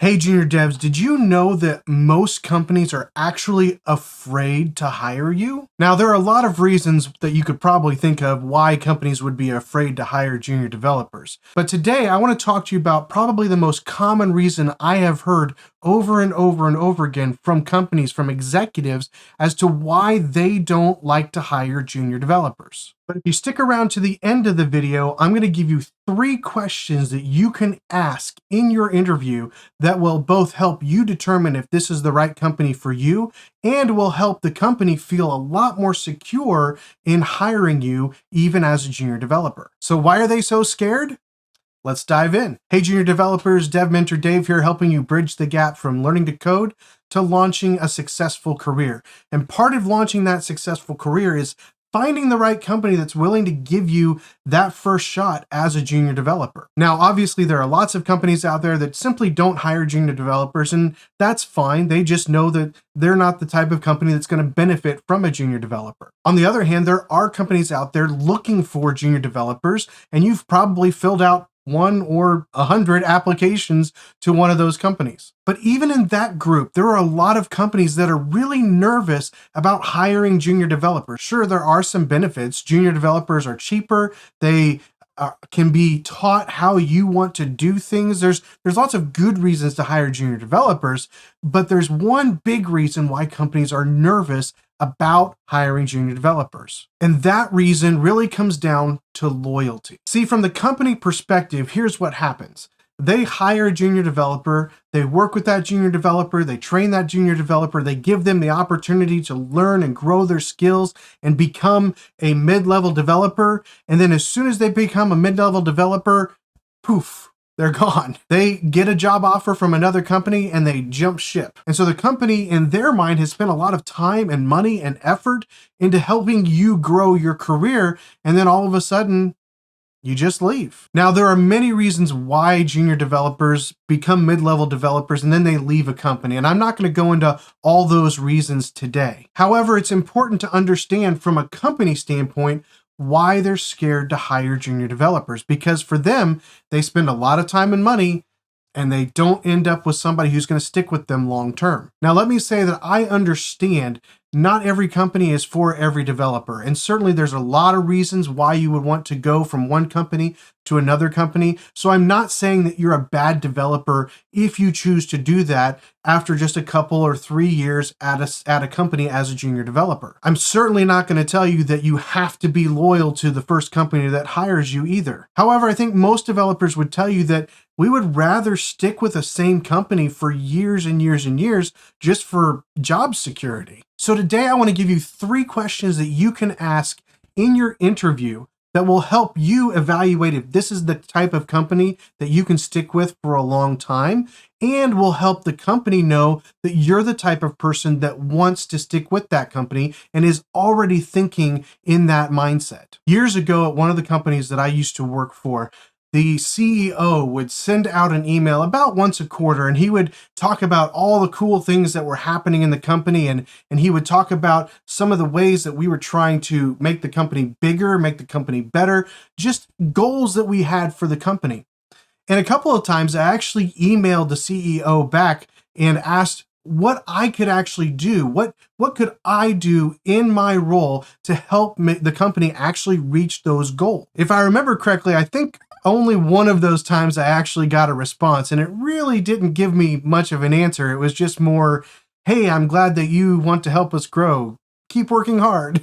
Hey, junior devs, did you know that most companies are actually afraid to hire you? Now, there are a lot of reasons that you could probably think of why companies would be afraid to hire junior developers. But today, I want to talk to you about probably the most common reason I have heard over and over and over again from companies, from executives, as to why they don't like to hire junior developers. But if you stick around to the end of the video, I'm going to give you 3 questions that you can ask in your interview that will both help you determine if this is the right company for you and will help the company feel a lot more secure in hiring you even as a junior developer. So why are they so scared? Let's dive in. Hey, junior developers, Dev Mentor Dave here, helping you bridge the gap from learning to code to launching a successful career. And part of launching that successful career is finding the right company that's willing to give you that first shot as a junior developer. Now, obviously, there are lots of companies out there that simply don't hire junior developers, and that's fine. They just know that they're not the type of company that's going to benefit from a junior developer. On the other hand, there are companies out there looking for junior developers, and you've probably filled out 1 or 100 applications to one of those companies. But even in that group, there are a lot of companies that are really nervous about hiring junior developers. Sure, there are some benefits. Junior developers are cheaper. They can be taught how you want to do things. There's lots of good reasons to hire junior developers, but there's one big reason why companies are nervous about hiring junior developers. And that reason really comes down to loyalty. See, from the company perspective, here's what happens. They hire a junior developer, they work with that junior developer, they train that junior developer, they give them the opportunity to learn and grow their skills and become a mid-level developer. And then as soon as they become a mid-level developer, poof, they're gone. They get a job offer from another company and they jump ship. And so the company, in their mind, has spent a lot of time and money and effort into helping you grow your career. And then all of a sudden, you just leave. Now, there are many reasons why junior developers become mid-level developers and then they leave a company. And I'm not going to go into all those reasons today. However, it's important to understand from a company standpoint why they're scared to hire junior developers, because for them, they spend a lot of time and money and they don't end up with somebody who's going to stick with them long term. Now, let me say that I understand not every company is for every developer. And certainly there's a lot of reasons why you would want to go from one company to another company. So I'm not saying that you're a bad developer if you choose to do that after just a couple or 3 years at a company as a junior developer. I'm certainly not going to tell you that you have to be loyal to the first company that hires you either. However, I think most developers would tell you that we would rather stick with the same company for years and years and years just for job security. So today I want to give you 3 questions that you can ask in your interview that will help you evaluate if this is the type of company that you can stick with for a long time, and will help the company know that you're the type of person that wants to stick with that company and is already thinking in that mindset. Years ago at one of the companies that I used to work for, the CEO would send out an email about once a quarter, and he would talk about all the cool things that were happening in the company, and he would talk about some of the ways that we were trying to make the company bigger, make the company better, just goals that we had for the company. And a couple of times I actually emailed the CEO back and asked what I could actually do. What could I do in my role to help make the company actually reach those goals? If I remember correctly, I think only one of those times I actually got a response, and it really didn't give me much of an answer. It was just more, hey, I'm glad that you want to help us grow. Keep working hard.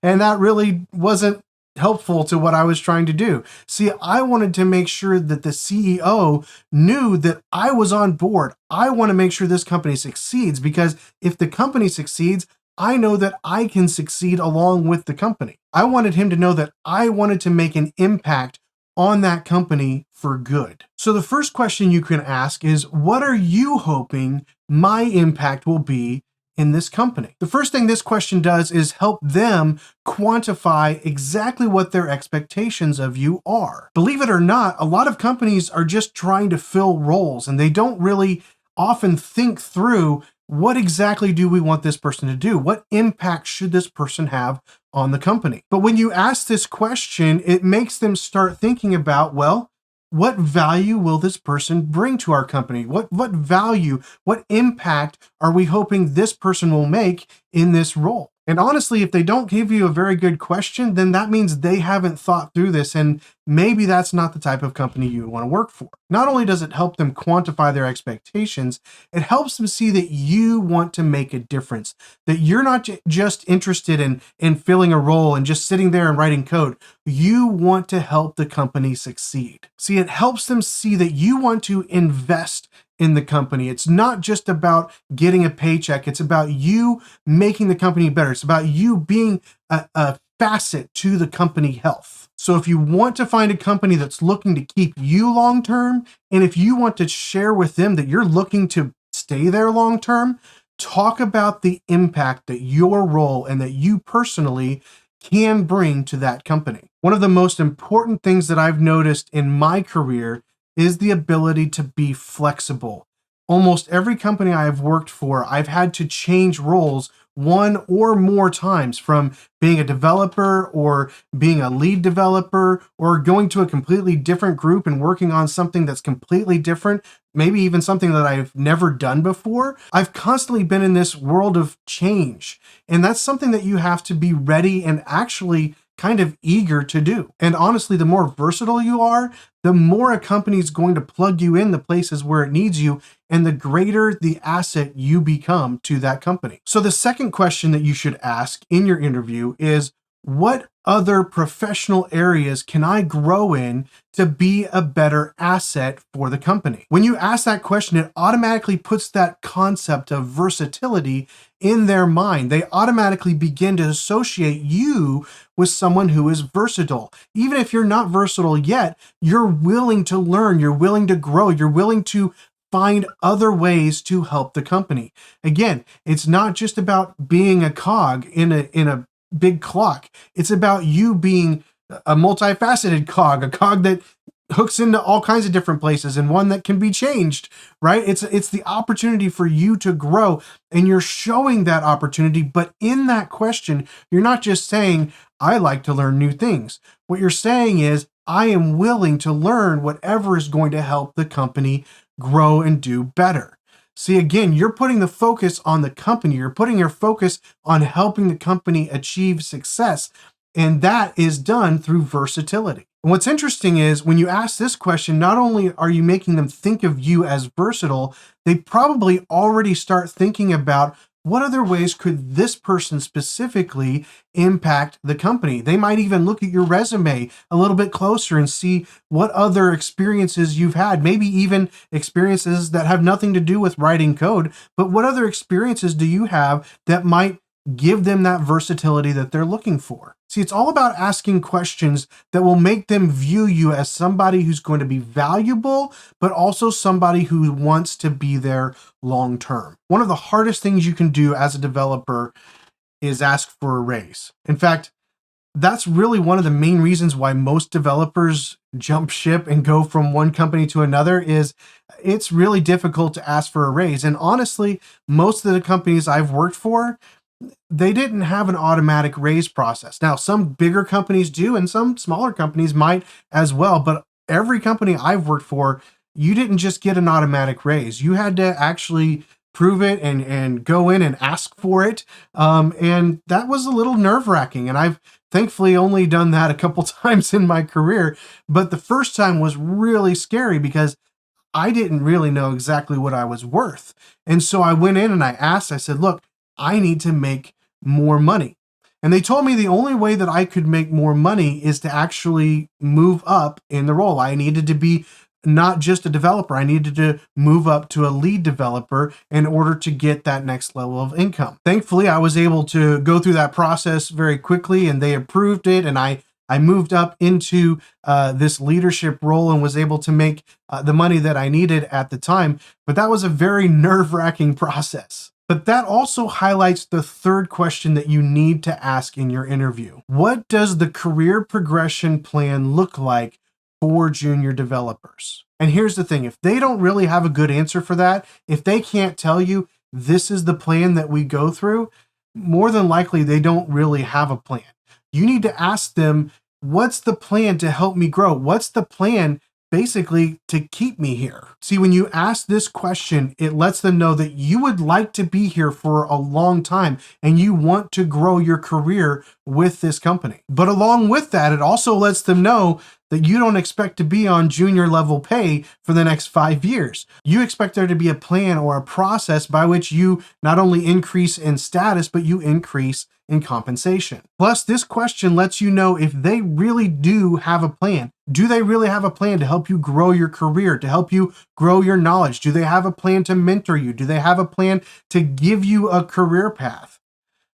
And that really wasn't helpful to what I was trying to do. See, I wanted to make sure that the CEO knew that I was on board. I want to make sure this company succeeds, because if the company succeeds, I know that I can succeed along with the company. I wanted him to know that I wanted to make an impact on that company for good. So the first question you can ask is, what are you hoping my impact will be in this company? The first thing this question does is help them quantify exactly what their expectations of you are. Believe it or not, a lot of companies are just trying to fill roles, and they don't really often think through, what exactly do we want this person to do? What impact should this person have on the company? But when you ask this question, it makes them start thinking about, well, what value will this person bring to our company? What value, what impact are we hoping this person will make in this role? And honestly, if they don't give you a very good question, then that means they haven't thought through this, and maybe that's not the type of company you want to work for. Not only does it help them quantify their expectations, it helps them see that you want to make a difference, that you're not just interested in filling a role and just sitting there and writing code. You want to help the company succeed. See, it helps them see that you want to invest in the company. It's not just about getting a paycheck. It's about you making the company better. It's about you being a facet to the company health. So if you want to find a company that's looking to keep you long term, and if you want to share with them that you're looking to stay there long term, talk about the impact that your role and that you personally can bring to that company. One of the most important things that I've noticed in my career is the ability to be flexible. Almost every company I've worked for, I've had to change roles one or more times, from being a developer or being a lead developer or going to a completely different group and working on something that's completely different, maybe even something that I've never done before. I've constantly been in this world of change, and that's something that you have to be ready and actually kind of eager to do. And honestly, the more versatile you are, the more a company is going to plug you in the places where it needs you, and the greater the asset you become to that company. So the second question that you should ask in your interview is, what other professional areas can I grow in to be a better asset for the company? When you ask that question, it automatically puts that concept of versatility in their mind. They automatically begin to associate you with someone who is versatile. Even if you're not versatile yet, you're willing to learn, you're willing to grow, you're willing to find other ways to help the company. Again, it's not just about being a cog in a big clock. It's about you being a multifaceted cog, a cog that hooks into all kinds of different places and one that can be changed, right? It's the opportunity for you to grow, and you're showing that opportunity. But in that question, you're not just saying, I like to learn new things. What you're saying is, I am willing to learn whatever is going to help the company grow and do better. See, again, you're putting the focus on the company. You're putting your focus on helping the company achieve success. And that is done through versatility. And what's interesting is, when you ask this question, not only are you making them think of you as versatile, they probably already start thinking about, what other ways could this person specifically impact the company? They might even look at your resume a little bit closer and see what other experiences you've had, maybe even experiences that have nothing to do with writing code, but what other experiences do you have that might give them that versatility that they're looking for? See, it's all about asking questions that will make them view you as somebody who's going to be valuable, but also somebody who wants to be there long term. One of the hardest things you can do as a developer is ask for a raise. In fact, that's really one of the main reasons why most developers jump ship and go from one company to another. Is it's really difficult to ask for a raise. And honestly, most of the companies I've worked for, they didn't have an automatic raise process. Now, some bigger companies do, and some smaller companies might as well. But every company I've worked for, you didn't just get an automatic raise. You had to actually prove it and go in and ask for it. And that was a little nerve-wracking. And I've thankfully only done that a couple times in my career. But the first time was really scary because I didn't really know exactly what I was worth. And so I went in and I asked, I said, look, I need to make more money. And they told me the only way that I could make more money is to actually move up in the role. I needed to be not just a developer. I needed to move up to a lead developer in order to get that next level of income. Thankfully, I was able to go through that process very quickly, and they approved it. And I moved up into this leadership role and was able to make the money that I needed at the time. But that was a very nerve-wracking process. But that also highlights the third question that you need to ask in your interview. What does the career progression plan look like for junior developers? And here's the thing, if they don't really have a good answer for that, if they can't tell you this is the plan that we go through, more than likely they don't really have a plan. You need to ask them, what's the plan to help me grow? What's the plan basically to keep me here. See, when you ask this question, it lets them know that you would like to be here for a long time and you want to grow your career with this company. But along with that, it also lets them know that you don't expect to be on junior level pay for the next 5 years. You expect there to be a plan or a process by which you not only increase in status, but you increase in compensation. Plus, this question lets you know if they really do have a plan. Do they really have a plan to help you grow your career, to help you grow your knowledge? Do they have a plan to mentor you? Do they have a plan to give you a career path?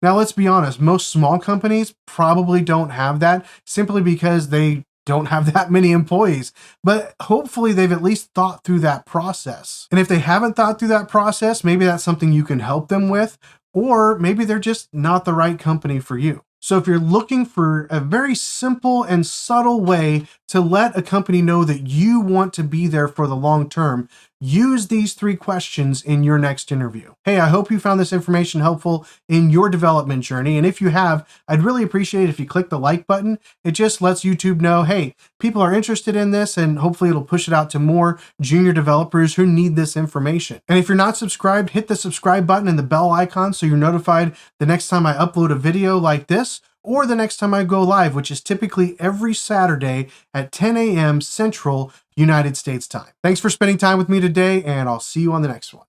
Now, let's be honest, most small companies probably don't have that simply because they don't have that many employees, but hopefully they've at least thought through that process. And if they haven't thought through that process, maybe that's something you can help them with, or maybe they're just not the right company for you. So if you're looking for a very simple and subtle way to let a company know that you want to be there for the long term, use these 3 questions in your next interview. Hey, I hope you found this information helpful in your development journey. And if you have, I'd really appreciate it if you click the like button. It just lets YouTube know, hey, people are interested in this, and hopefully it'll push it out to more junior developers who need this information. And if you're not subscribed, hit the subscribe button and the bell icon so you're notified the next time I upload a video like this, or the next time I go live, which is typically every Saturday at 10 a.m. Central United States time. Thanks for spending time with me today, and I'll see you on the next one.